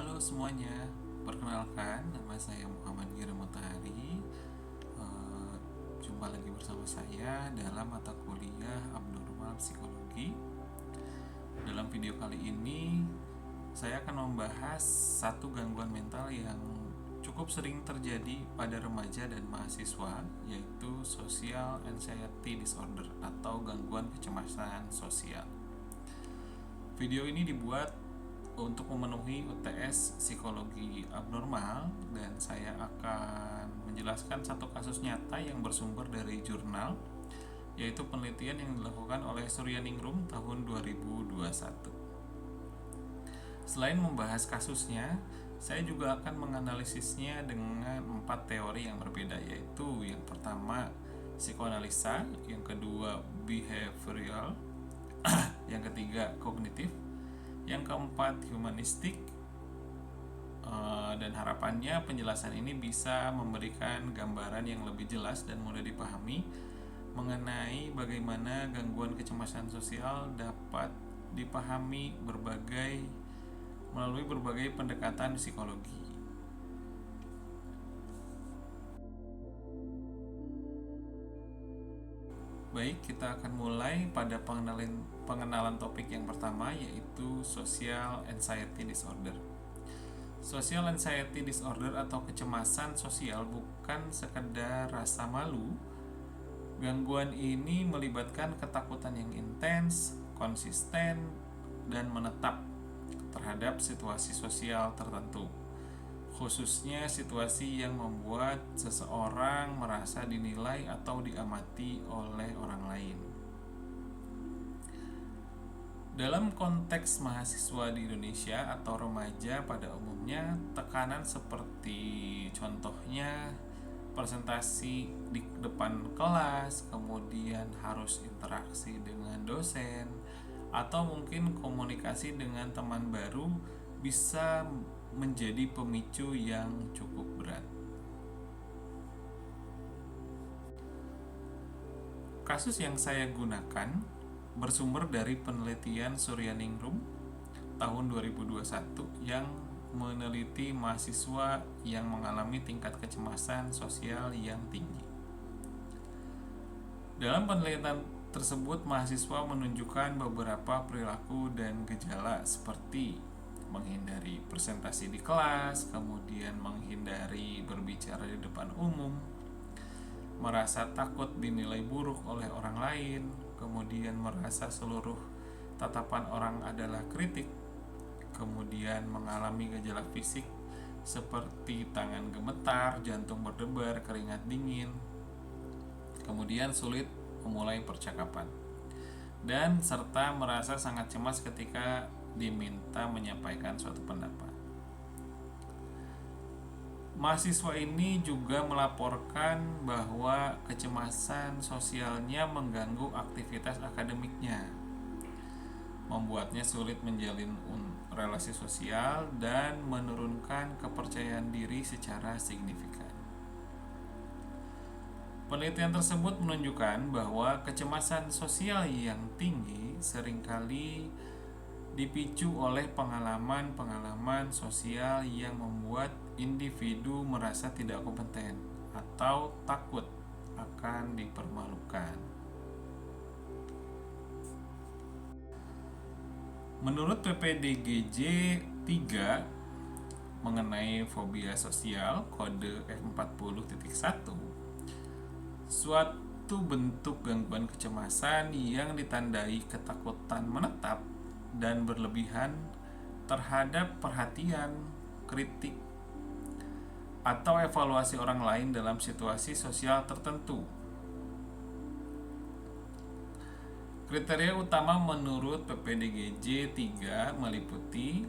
Halo semuanya, perkenalkan nama saya Muhammad Gira Mutahari. Jumpa lagi bersama saya dalam mata kuliah Abnormal Psikologi. Dalam video kali ini, saya akan membahas satu gangguan mental yang cukup sering terjadi pada remaja dan mahasiswa, yaitu Social Anxiety Disorder atau gangguan kecemasan sosial. Video ini dibuat untuk memenuhi UTS Psikologi Abnormal, dan saya akan menjelaskan satu kasus nyata yang bersumber dari jurnal, yaitu penelitian yang dilakukan oleh Suryaningrum tahun 2021. Selain membahas kasusnya, saya juga akan menganalisisnya dengan 4 teori yang berbeda, yaitu yang pertama psikoanalisa, yang kedua behavioral, yang ketiga kognitif, yang keempat humanistik, dan harapannya penjelasan ini bisa memberikan gambaran yang lebih jelas dan mudah dipahami mengenai bagaimana gangguan kecemasan sosial dapat dipahami melalui berbagai pendekatan psikologi. Baik, kita akan mulai pada pengenalan topik yang pertama, yaitu Social Anxiety Disorder. Social Anxiety Disorder atau kecemasan sosial bukan sekedar rasa malu. Gangguan ini melibatkan ketakutan yang intens, konsisten, dan menetap terhadap situasi sosial tertentu, khususnya situasi yang membuat seseorang merasa dinilai atau diamati oleh orang lain. Dalam konteks mahasiswa di Indonesia atau remaja pada umumnya, tekanan seperti contohnya presentasi di depan kelas, kemudian harus interaksi dengan dosen, atau mungkin komunikasi dengan teman baru bisa menjadi pemicu yang cukup berat. Kasus yang saya gunakan bersumber dari penelitian Suryaningrum tahun 2021 yang meneliti mahasiswa yang mengalami tingkat kecemasan sosial yang tinggi. Dalam penelitian tersebut, mahasiswa menunjukkan beberapa perilaku dan gejala seperti menghindari presentasi di kelas, kemudian menghindari berbicara di depan umum, merasa takut dinilai buruk oleh orang lain, kemudian merasa seluruh tatapan orang adalah kritik, kemudian mengalami gejala fisik seperti tangan gemetar, jantung berdebar, keringat dingin, kemudian sulit memulai percakapan, dan serta merasa sangat cemas ketika diminta menyampaikan suatu pendapat. Mahasiswa ini juga melaporkan bahwa kecemasan sosialnya mengganggu aktivitas akademiknya, membuatnya sulit menjalin relasi sosial dan menurunkan kepercayaan diri secara signifikan. Penelitian tersebut menunjukkan bahwa kecemasan sosial yang tinggi seringkali dipicu oleh pengalaman-pengalaman sosial yang membuat individu merasa tidak kompeten atau takut akan dipermalukan. Menurut PPDGJ 3 mengenai fobia sosial kode F40.1, suatu bentuk gangguan kecemasan yang ditandai ketakutan menetap dan berlebihan terhadap perhatian, kritik, atau evaluasi orang lain dalam situasi sosial tertentu. Kriteria utama menurut PPDGJ 3 meliputi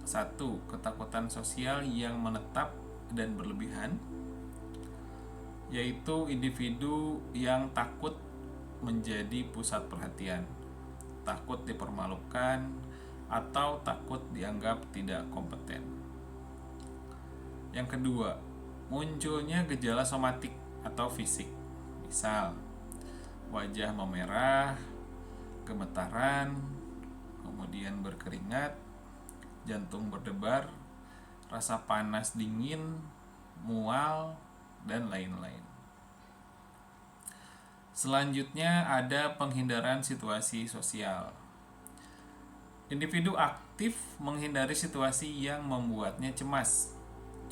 1. Ketakutan sosial yang menetap dan berlebihan, yaitu individu yang takut menjadi pusat perhatian, takut dipermalukan, atau takut dianggap tidak kompeten. Yang kedua, munculnya gejala somatik atau fisik, misal wajah memerah, gemetaran, kemudian berkeringat, jantung berdebar, rasa panas dingin, mual, dan lain-lain. Selanjutnya ada penghindaran situasi sosial. Individu aktif menghindari situasi yang membuatnya cemas.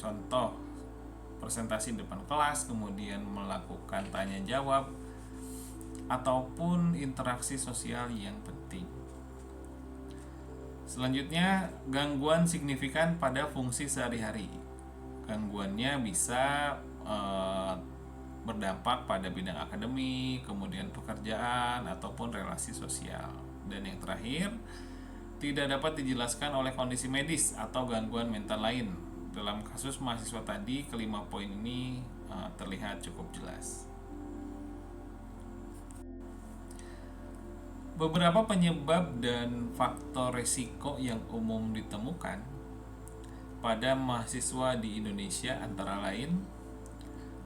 Contoh, presentasi depan kelas, kemudian melakukan tanya jawab, ataupun interaksi sosial yang penting. Selanjutnya, gangguan signifikan pada fungsi sehari-hari. Gangguannya bisa berdampak pada bidang akademik, kemudian pekerjaan, ataupun relasi sosial. Dan yang terakhir, tidak dapat dijelaskan oleh kondisi medis atau gangguan mental lain. Dalam kasus mahasiswa tadi, kelima poin ini terlihat cukup jelas. Beberapa penyebab dan faktor resiko yang umum ditemukan pada mahasiswa di Indonesia antara lain: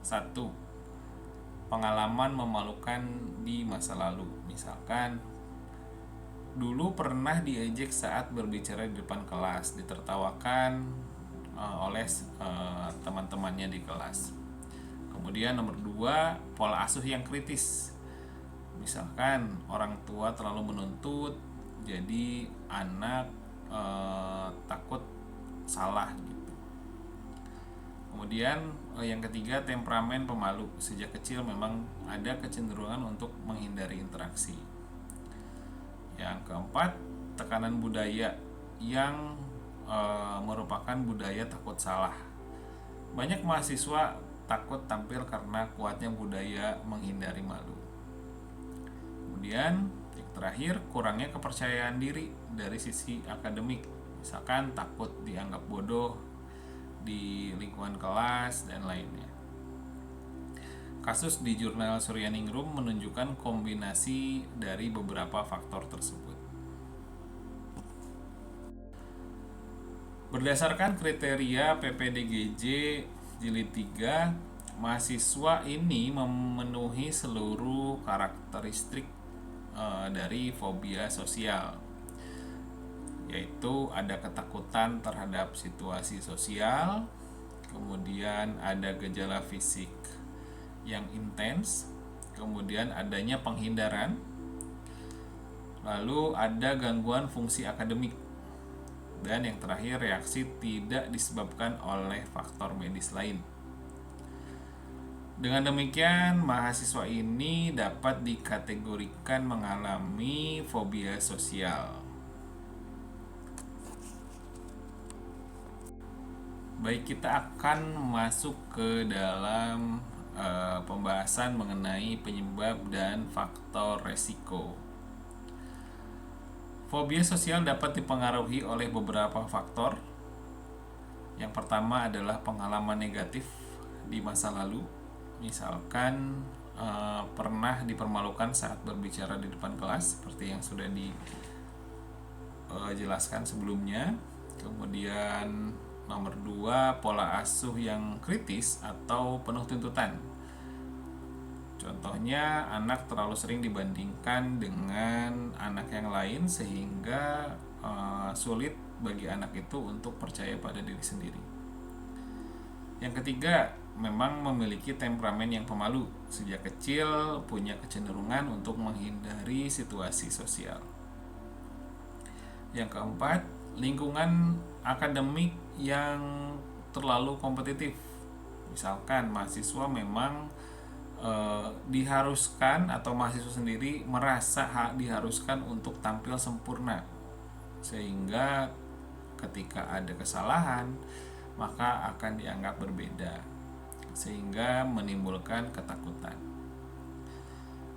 1. Pengalaman memalukan di masa lalu. Misalkan dulu pernah diejek saat berbicara di depan kelas, ditertawakan oleh teman-temannya di kelas. Kemudian nomor 2, pola asuh yang kritis. Misalkan orang tua terlalu menuntut, jadi anak takut salah gitu. Kemudian yang ketiga, temperamen pemalu. Sejak kecil memang ada kecenderungan untuk menghindari interaksi. Yang keempat, tekanan budaya yang merupakan budaya takut salah. Banyak mahasiswa takut tampil karena kuatnya budaya menghindari malu. Kemudian yang terakhir, kurangnya kepercayaan diri dari sisi akademik. Misalkan takut dianggap bodoh di lingkungan kelas dan lainnya. Kasus di jurnal Suryaningrum menunjukkan kombinasi dari beberapa faktor tersebut. Berdasarkan kriteria PPDGJ Jilid 3, mahasiswa ini memenuhi seluruh karakteristik dari fobia sosial, yaitu ada ketakutan terhadap situasi sosial, kemudian ada gejala fisik yang intens, kemudian adanya penghindaran, lalu ada gangguan fungsi akademik, dan yang terakhir, reaksi tidak disebabkan oleh faktor medis lain. Dengan demikian, mahasiswa ini dapat dikategorikan mengalami fobia sosial. Baik, kita akan masuk ke dalam pembahasan mengenai penyebab dan faktor resiko. Fobia sosial dapat dipengaruhi oleh beberapa faktor. Yang pertama adalah pengalaman negatif di masa lalu. Misalkan pernah dipermalukan saat berbicara di depan kelas, seperti yang sudah dijelaskan sebelumnya. Kemudian nomor 2, pola asuh yang kritis atau penuh tuntutan. Contohnya, anak terlalu sering dibandingkan dengan anak yang lain sehingga sulit bagi anak itu untuk percaya pada diri sendiri. Yang ketiga, memang memiliki temperamen yang pemalu. Sejak kecil punya kecenderungan untuk menghindari situasi sosial. Yang keempat, lingkungan akademik yang terlalu kompetitif. Misalkan mahasiswa memang diharuskan, atau mahasiswa sendiri merasa diharuskan untuk tampil sempurna, sehingga ketika ada kesalahan maka akan dianggap berbeda, sehingga menimbulkan ketakutan.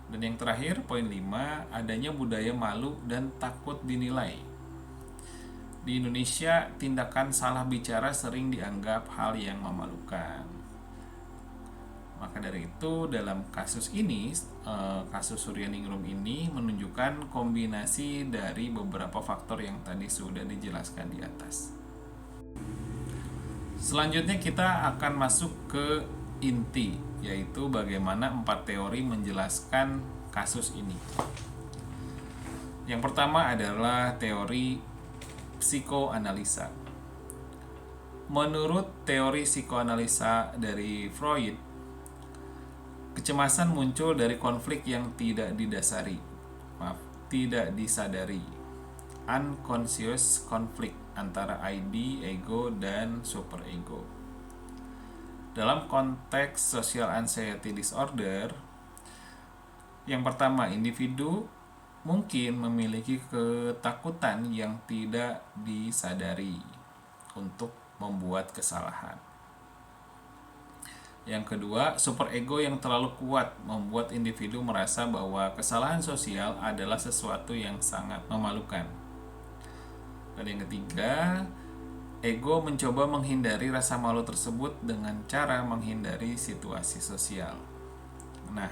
Dan yang terakhir, poin 5, adanya budaya malu dan takut dinilai. Di Indonesia, tindakan salah bicara sering dianggap hal yang memalukan. Maka dari itu, dalam kasus ini, kasus Suryaningrum ini menunjukkan kombinasi dari beberapa faktor yang tadi sudah dijelaskan di atas. Selanjutnya kita akan masuk ke inti, yaitu bagaimana 4 teori menjelaskan kasus ini. Yang pertama adalah teori psikoanalisa. Menurut teori psikoanalisa dari Freud, kecemasan muncul dari konflik yang tidak disadari, unconscious conflict antara ID, ego, dan superego. Dalam konteks social anxiety disorder, yang pertama, individu mungkin memiliki ketakutan yang tidak disadari untuk membuat kesalahan. Yang kedua, superego yang terlalu kuat membuat individu merasa bahwa kesalahan sosial adalah sesuatu yang sangat memalukan. Dan yang ketiga, ego mencoba menghindari rasa malu tersebut dengan cara menghindari situasi sosial. Nah,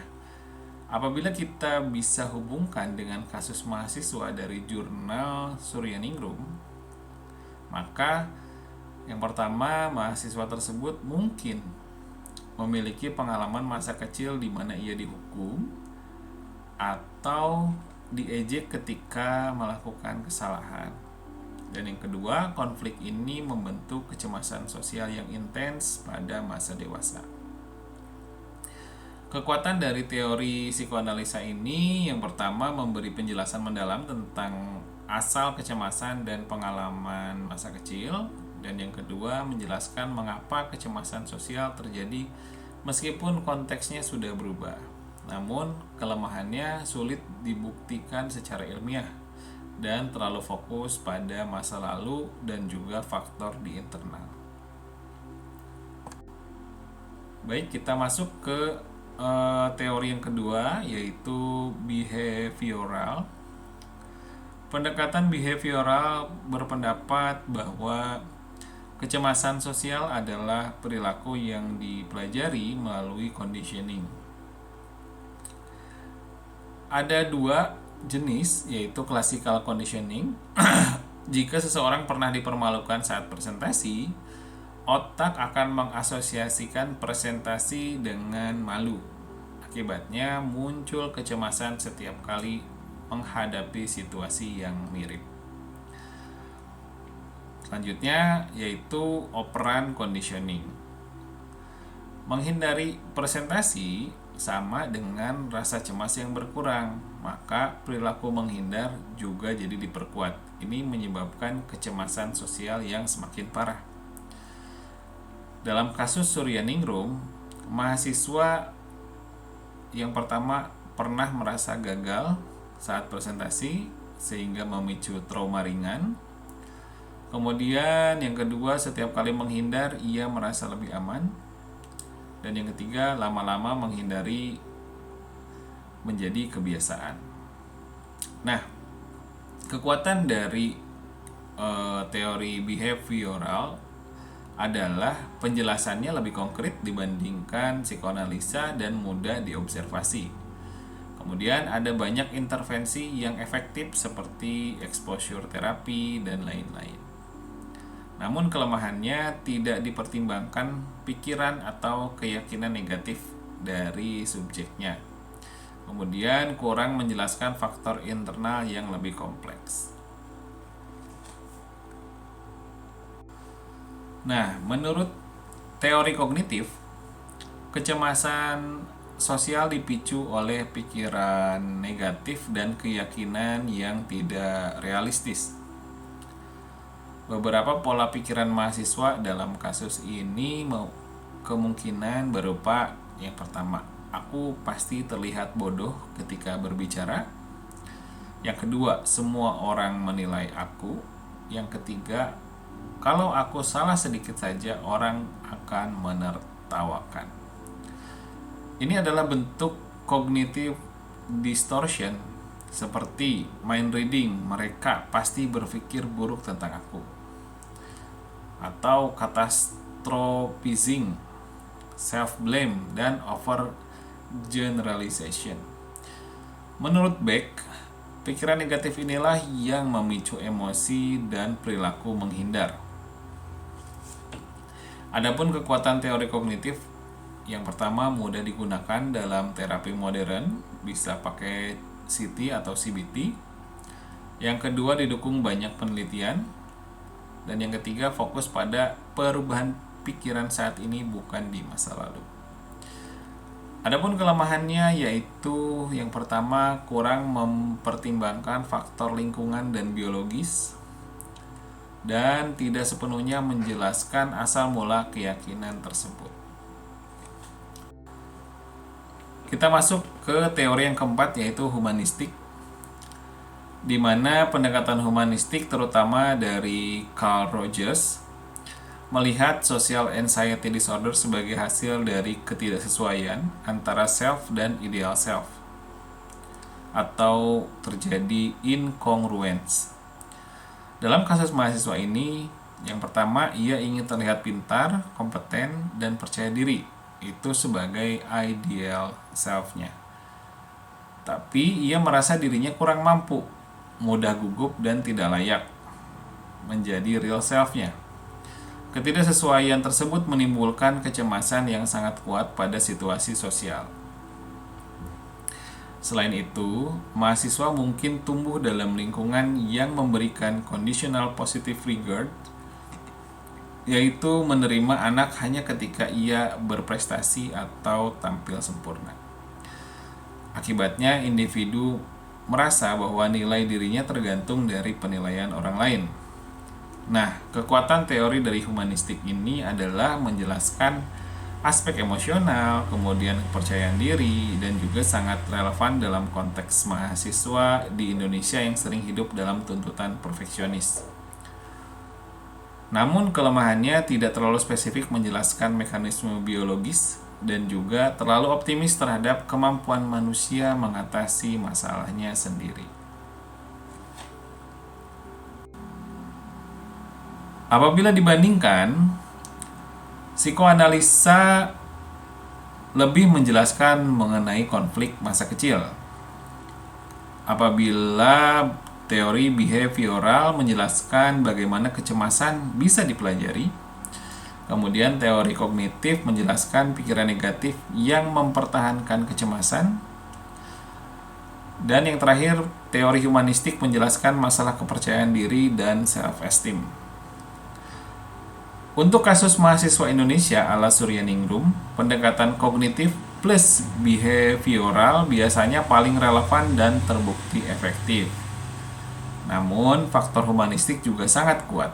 apabila kita bisa hubungkan dengan kasus mahasiswa dari jurnal Suryaningrum, maka yang pertama, mahasiswa tersebut mungkin memiliki pengalaman masa kecil di mana ia dihukum atau diejek ketika melakukan kesalahan. Dan yang kedua, konflik ini membentuk kecemasan sosial yang intens pada masa dewasa. Kekuatan dari teori psikoanalisa ini yang pertama memberi penjelasan mendalam tentang asal kecemasan dan pengalaman masa kecil, dan yang kedua menjelaskan mengapa kecemasan sosial terjadi meskipun konteksnya sudah berubah. Namun kelemahannya sulit dibuktikan secara ilmiah dan terlalu fokus pada masa lalu dan juga faktor di internal. Baik, kita masuk ke teori yang kedua, yaitu behavioral. Pendekatan behavioral berpendapat bahwa kecemasan sosial adalah perilaku yang dipelajari melalui conditioning. Ada dua jenis, yaitu classical conditioning. Jika seseorang pernah dipermalukan saat presentasi, otak akan mengasosiasikan presentasi dengan malu. Akibatnya muncul kecemasan setiap kali menghadapi situasi yang mirip. Selanjutnya yaitu operant conditioning. Menghindari presentasi sama dengan rasa cemas yang berkurang, maka perilaku menghindar juga jadi diperkuat. Ini menyebabkan kecemasan sosial yang semakin parah. Dalam kasus Suryaningrum, mahasiswa yang pertama pernah merasa gagal saat presentasi sehingga memicu trauma ringan. Kemudian yang kedua, setiap kali menghindar ia merasa lebih aman. Dan yang ketiga, lama-lama menghindari menjadi kebiasaan. Nah, kekuatan dari teori behavioral adalah penjelasannya lebih konkret dibandingkan psikoanalisa dan mudah diobservasi. Kemudian ada banyak intervensi yang efektif seperti exposure therapy dan lain-lain. Namun kelemahannya tidak dipertimbangkan pikiran atau keyakinan negatif dari subjeknya. Kemudian kurang menjelaskan faktor internal yang lebih kompleks. Nah, menurut teori kognitif, kecemasan sosial dipicu oleh pikiran negatif dan keyakinan yang tidak realistis. Beberapa pola pikiran mahasiswa dalam kasus ini kemungkinan berupa: yang pertama, aku pasti terlihat bodoh ketika berbicara. Yang kedua, semua orang menilai aku. Yang ketiga, kalau aku salah sedikit saja, orang akan menertawakan. Ini adalah bentuk cognitive distortion, seperti mind reading, mereka pasti berpikir buruk tentang aku. Atau catastrophizing, self-blame, dan overgeneralization. Menurut Beck, pikiran negatif inilah yang memicu emosi dan perilaku menghindar. Adapun kekuatan teori kognitif, yang pertama mudah digunakan dalam terapi modern, bisa pakai CT atau CBT. Yang kedua didukung banyak penelitian. Dan yang ketiga, fokus pada perubahan pikiran saat ini bukan di masa lalu. Adapun kelemahannya yaitu yang pertama, kurang mempertimbangkan faktor lingkungan dan biologis, dan tidak sepenuhnya menjelaskan asal mula keyakinan tersebut. Kita masuk ke teori yang keempat, yaitu humanistik, di mana pendekatan humanistik terutama dari Carl Rogers melihat social anxiety disorder sebagai hasil dari ketidaksesuaian antara self dan ideal self, atau terjadi incongruence. Dalam kasus mahasiswa ini, yang pertama, ia ingin terlihat pintar, kompeten, dan percaya diri, itu sebagai ideal self-nya. Tapi ia merasa dirinya kurang mampu, mudah gugup, dan tidak layak menjadi real self-nya. Ketidaksesuaian tersebut menimbulkan kecemasan yang sangat kuat pada situasi sosial. Selain itu, mahasiswa mungkin tumbuh dalam lingkungan yang memberikan conditional positive regard, yaitu menerima anak hanya ketika ia berprestasi atau tampil sempurna. Akibatnya, individu merasa bahwa nilai dirinya tergantung dari penilaian orang lain. Nah, kekuatan teori dari humanistik ini adalah menjelaskan aspek emosional, kemudian kepercayaan diri, dan juga sangat relevan dalam konteks mahasiswa di Indonesia yang sering hidup dalam tuntutan perfeksionis. Namun kelemahannya tidak terlalu spesifik menjelaskan mekanisme biologis dan juga terlalu optimis terhadap kemampuan manusia mengatasi masalahnya sendiri. Apabila dibandingkan, psikoanalisa lebih menjelaskan mengenai konflik masa kecil. Apabila teori behavioral menjelaskan bagaimana kecemasan bisa dipelajari, kemudian teori kognitif menjelaskan pikiran negatif yang mempertahankan kecemasan, dan yang terakhir, teori humanistik menjelaskan masalah kepercayaan diri dan self-esteem. Untuk kasus mahasiswa Indonesia ala Suryaningrum, pendekatan kognitif plus behavioral biasanya paling relevan dan terbukti efektif. Namun, faktor humanistik juga sangat kuat,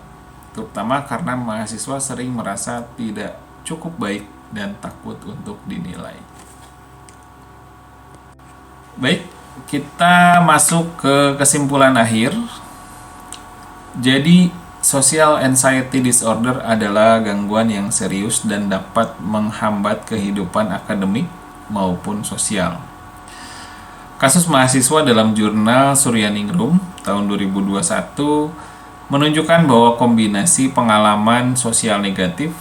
terutama karena mahasiswa sering merasa tidak cukup baik dan takut untuk dinilai. Baik, kita masuk ke kesimpulan akhir. Jadi, social anxiety disorder adalah gangguan yang serius dan dapat menghambat kehidupan akademik maupun sosial. Kasus mahasiswa dalam jurnal Suryaningrum tahun 2021 menunjukkan bahwa kombinasi pengalaman sosial negatif,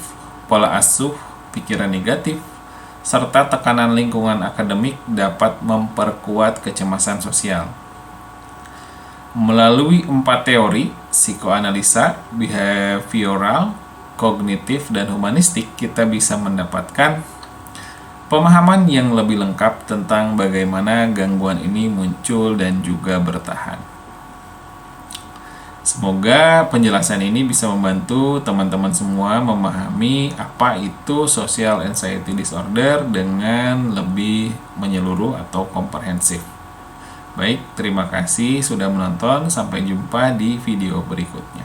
pola asuh, pikiran negatif, serta tekanan lingkungan akademik dapat memperkuat kecemasan sosial. Melalui 4 teori, psikoanalisa, behavioral, kognitif, dan humanistik, kita bisa mendapatkan pemahaman yang lebih lengkap tentang bagaimana gangguan ini muncul dan juga bertahan. Semoga penjelasan ini bisa membantu teman-teman semua memahami apa itu social anxiety disorder dengan lebih menyeluruh atau komprehensif. Baik, terima kasih sudah menonton. Sampai jumpa di video berikutnya.